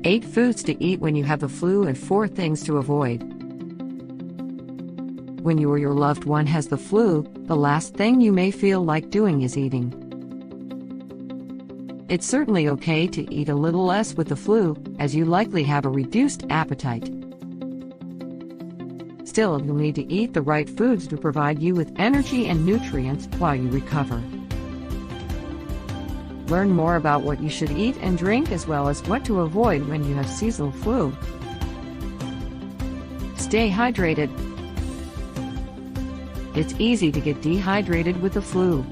8 foods to eat when you have the flu and 4 things to avoid. When you or your loved one has the flu, the last thing you may feel like doing is eating. It's certainly okay to eat a little less with the flu, as you likely have a reduced appetite. Still, you'll need to eat the right foods to provide you with energy and nutrients while you recover. Learn more about what you should eat and drink, as well as what to avoid when you have seasonal flu. Stay hydrated. It's easy to get dehydrated with the flu.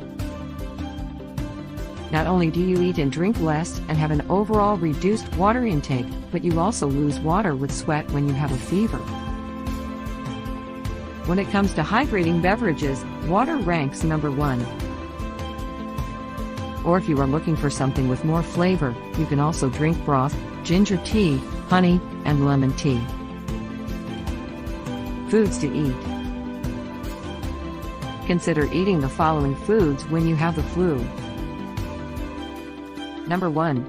Not only do you eat and drink less and have an overall reduced water intake, but you also lose water with sweat when you have a fever. When it comes to hydrating beverages, water ranks number 1. Or if you are looking for something with more flavor, you can also drink broth, ginger tea, honey, and lemon tea. Foods to eat. Consider eating the following foods when you have the flu. Number 1.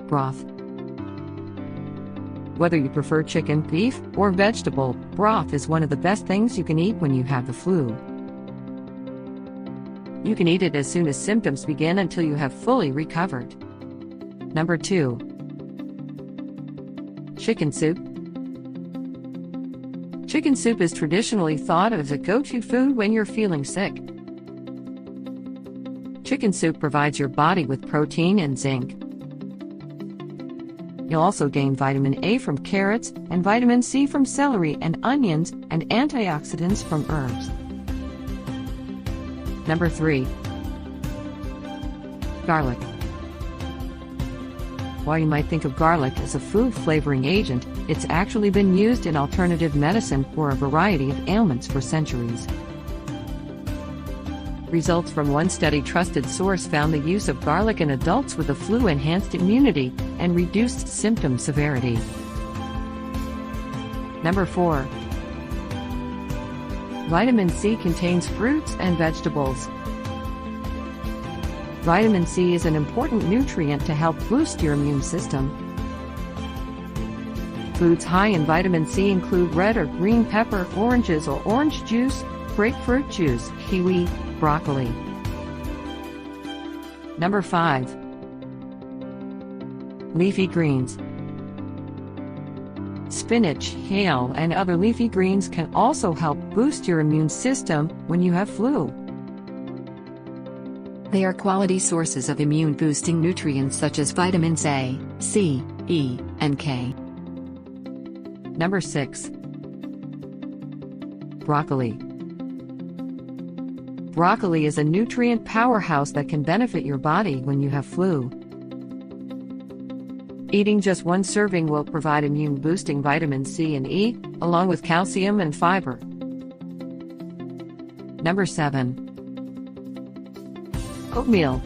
Broth. Whether you prefer chicken, beef, or vegetable, broth is one of the best things you can eat when you have the flu. You can eat it as soon as symptoms begin until you have fully recovered. Number 2. Chicken soup. Chicken soup is traditionally thought of as a go-to food when you're feeling sick. Chicken soup provides your body with protein and zinc. You'll also gain vitamin A from carrots and vitamin C from celery and onions and antioxidants from herbs. Number 3. Garlic. While you might think of garlic as a food flavoring agent, it's actually been used in alternative medicine for a variety of ailments for centuries. Results from one study trusted source found the use of garlic in adults with the flu enhanced immunity and reduced symptom severity. Number 4. Vitamin C contains fruits and vegetables. Vitamin C is an important nutrient to help boost your immune system. Foods high in vitamin C include red or green pepper, oranges or orange juice, grapefruit juice, kiwi, broccoli. Number 5. Leafy greens. Spinach, kale, and other leafy greens can also help boost your immune system when you have flu. They are quality sources of immune-boosting nutrients such as vitamins A, C, E, and K. Number 6. Broccoli. Broccoli is a nutrient powerhouse that can benefit your body when you have flu. Eating just 1 serving will provide immune-boosting vitamin C and E, along with calcium and fiber. Number 7. Oatmeal.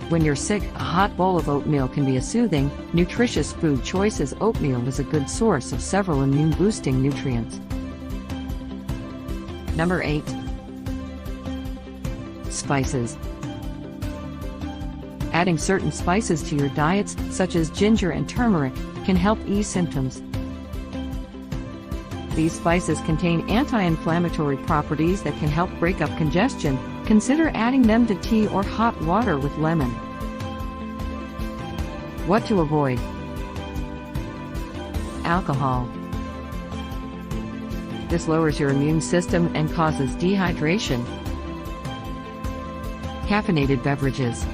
When you're sick, a hot bowl of oatmeal can be a soothing, nutritious food choice, as oatmeal is a good source of several immune-boosting nutrients. Number 8. Spices. Adding certain spices to your diets, such as ginger and turmeric, can help ease symptoms. These spices contain anti-inflammatory properties that can help break up congestion. Consider adding them to tea or hot water with lemon. What to avoid? Alcohol. This lowers your immune system and causes dehydration. Caffeinated beverages.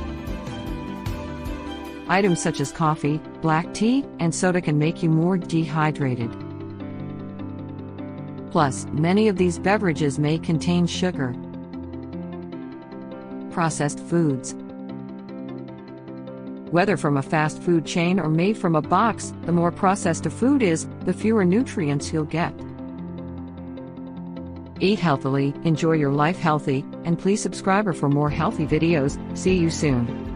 Items such as coffee, black tea, and soda can make you more dehydrated. Plus, many of these beverages may contain sugar. Processed foods. Whether from a fast food chain or made from a box, the more processed a food is, the fewer nutrients you'll get. Eat healthily, enjoy your life healthy, and please subscribe for more healthy videos. See you soon.